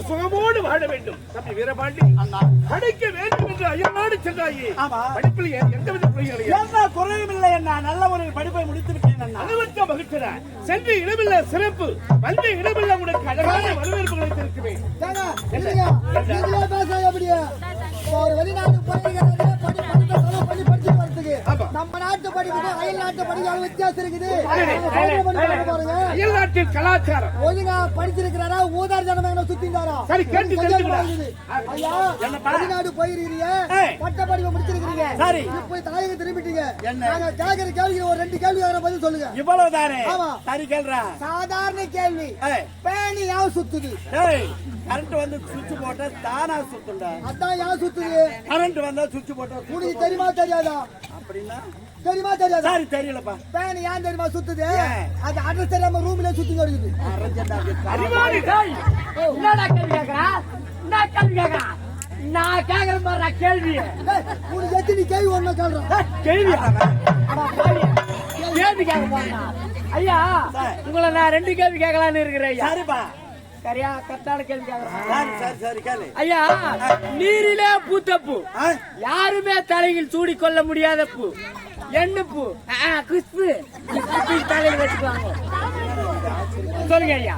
சுகமோடு வாழ வேண்டும். தம்பி வீரபாண்டி படிக்க வேண்டும் என்று அயல்நாடு சென்றாயே. படிப்பில் எந்தவித குறையும் இல்லை அண்ணா. நல்ல ஒரு படிப்பை முடித்திருக்கேன். அனுபவத்த மகிழ்ச்சியா சென்று இடமில்ல சிறப்பு வந்து இடமில்ல உனக்கு அழகான வரவேற்பு கிடைத்திருக்கிறேன். வெளிநாட்டு நம்ம நாட்டு படிப்பு அயல் நாட்டு படிப்பு வித்தியாசம் இருக்குது. அயல் நாட்டின் கலாச்சாரம் ஒழுங்கா படிச்சிருக்கிறாரா ஊதார் ஜனமே சுத்திந்தாரா? சரி கேட்டு ஐயா வெளிநாடு போயிருக்கீங்க, பட்ட படிப்பு முடிச்சிருக்கீங்க, போய் தாயகம் திரும்பிட்டீங்க. நாங்க கேட்கிற கேள்வி ஒரு 2 கேள்வி பதில் சொல்லுங்க. இவ்வளவுதானே? ஆமா சரி கேள்றா. சாதாரண கேள்வி. பேணி யாவ் சுத்துது? கரண்ட் வந்து சுவிட்ச் போட்டா தானா சுத்துண்டா. அதான் யாவ் சுத்துது? கரண்ட் வந்தா சுவிட்ச் போட்டா. உனக்கு தெரியுமா தெரியாதா? அப்படின்னா தெரியுமா தெரியாதா? சரி தெரியலப்பா. பேன் ஏன் தெரியுமா சுத்துது? அது அட்ரஸ் தெரியாம ரூம்ல சுத்தி இருக்குது. அறிவாளி டேய் என்னடா கேள்வி கேக்குறா? என்ன கேள்வி கேக்குறா? நான் கேக்குற மாதிரி கேள்வி. உனக்கு எத்தனை கேள்வி ஒண்ணு சொல்றேன். கேள்வி கேள்வி கேட்க போறா. ஐயா உங்களை நான் 2 கேள்வி கேட்கலான்னு இருக்கிறேன் ஐயா. சரிப்பா. சரியா கரெக்டான கேள்வி கேக்குறேன். சரி சரி கேளு. ஐயா நீரிலே பூத்த பூ யாருமே தலையில் சூடிக்கொள்ள முடியாத பூ என்ன பூ? குஷ்பு. தலையில் வச்சுக்குவாங்க. சொல்லுங்க ஐயா.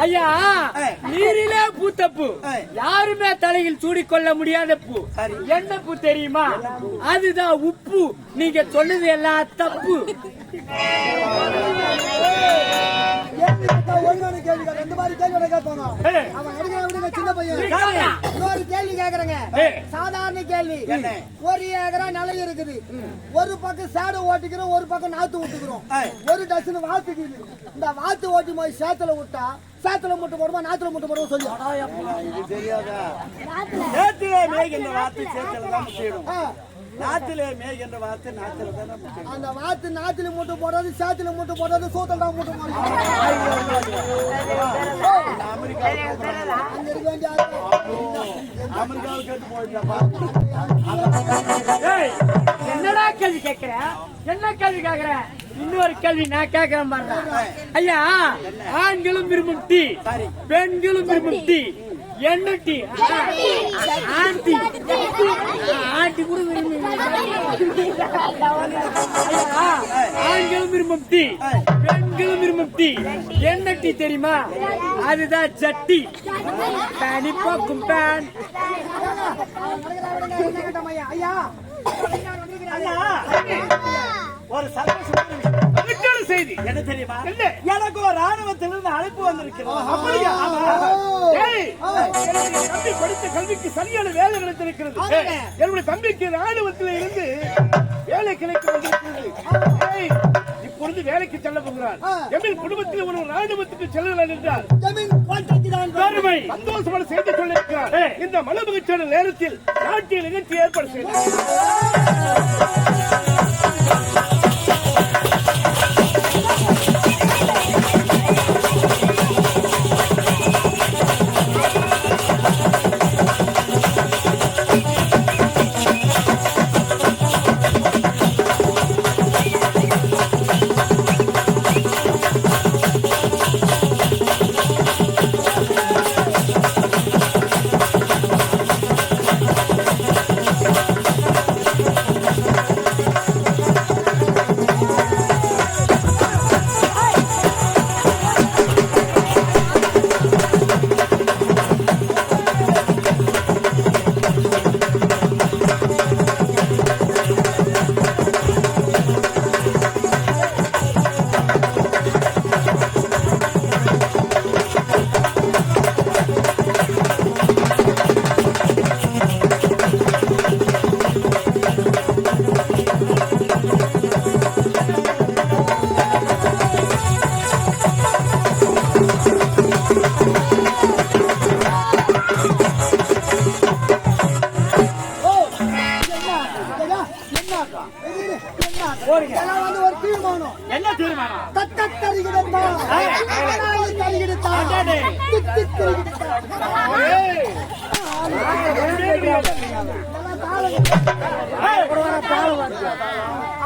ஐயா நீரிலே பூத்த பூ யாருமே தலையில் சூடிக்கொள்ள முடியாத பூ என்ன பூ தெரியுமா? அதுதான் உப்பு. நீங்க சொன்னது எல்லாம் தப்பு. சாதாரண கேள்வி. 1 ஏக்கரா நிலம் இருக்குது. ஒரு பக்கம் சேடு ஓட்டிக்கிறோம், ஒரு பக்கம் நாத்து விட்டுக்கிறோம். ஒரு டசன் வாத்துக்கு இந்த வாத்து ஓட்டி போய் சேத்துல விட்டா சேத்துல முட்டை போடுமா நாத்துல முட்டை போடுமா சொல்லி நாத்திலே மேய்கின்ற வாத்து நாத்துல தானே. அந்த வாத்து நாத்தில மூட்டை போடாது, சேத்துல மூட்டை போடாது, சோத்தல் தான் மூட்டை போடுது. அமெரிக்காவுக்கு கேட்டு போயிட்டா என்னடா கேள்வி கேக்குற? என்ன கேள்வி கேக்குற? இன்னொரு கேள்வி நான் கேக்குறேன் பாருங்க. ஐயா, ஆண்களும் விரும்பும் டீ, பெண்களும் விரும்பும் டீ என்ன டீ? ஆண்டி ஆண்டி கூட ஆண்களும் விரும்பும் டீ, பெண்களும் விரும்பும் டீ என்ன டீ தெரியுமா? அதுதான் ஜட்டி. பேனி போக்கும் பேன். ஐயா ஒரு சந்தோஷமான செய்தி என்ன தெரியுமா? எனக்கு ஒரு ராணுவத்திலிருந்து அழைப்பு வந்திருக்கிறது. அப்படியா? என்னுடைய தம்பி படித்த கல்விக்கு சரியான வேலை கிடைத்திருக்கிறது. என்னுடைய தம்பிக்கு ராணுவத்தில் இருந்து வேலை கிடைக்க வந்திருக்கிறது. இப்பொழுது வேலைக்கு செல்ல போகிறார். எமின் குடும்பத்தில் ஒரு ராணுவத்துக்கு செல்லுகிறார் என்றால் பெருமை சந்தோஷமான செய்தி சொல்லியிருக்கிறார். இந்த மலமகிழ்ச்சியான நேரத்தில் நாட்டிய நிகழ்ச்சி ஏற்பாடு செய்தார். ஒரு தீர்மானம். என்ன தீர்மானம்?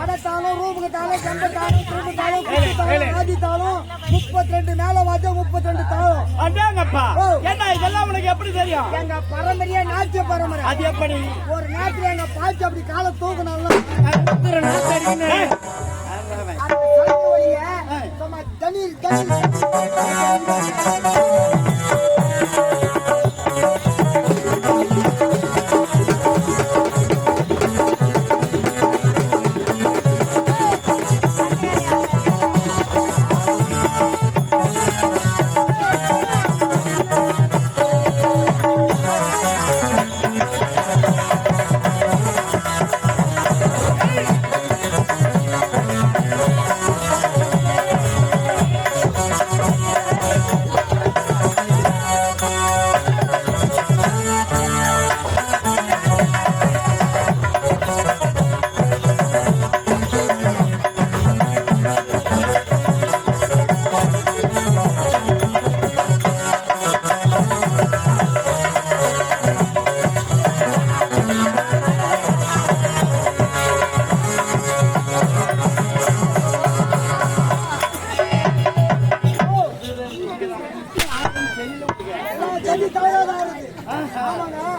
அடத்தாலும் ரூமுக்கு தாலும் கண்ட தாலும் திரும்ப தாலும் ஆதி தாலும் 32 மேல வாஜா 32 தாலும். அதாங்கப்பா. என்ன இதெல்லாம் உனக்கு எப்படி தெரியும்? எங்க பரம்பரையா நாட்டிய பரம்பரை. அது எப்படி? ஒரு நேரத்துல எங்க பாய்ச்சி அப்படி காலை தூக்குனாலும்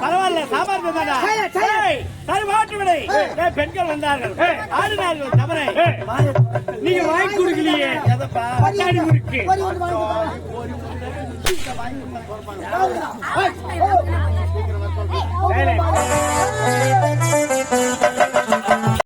பரவாயில்ல, சாம்பார் பெண்கள் வந்தார்கள், ஆடினார்கள். தவறை நீங்க வாங்கி கொடுக்கலையே. பட்டாணி முறுக்கு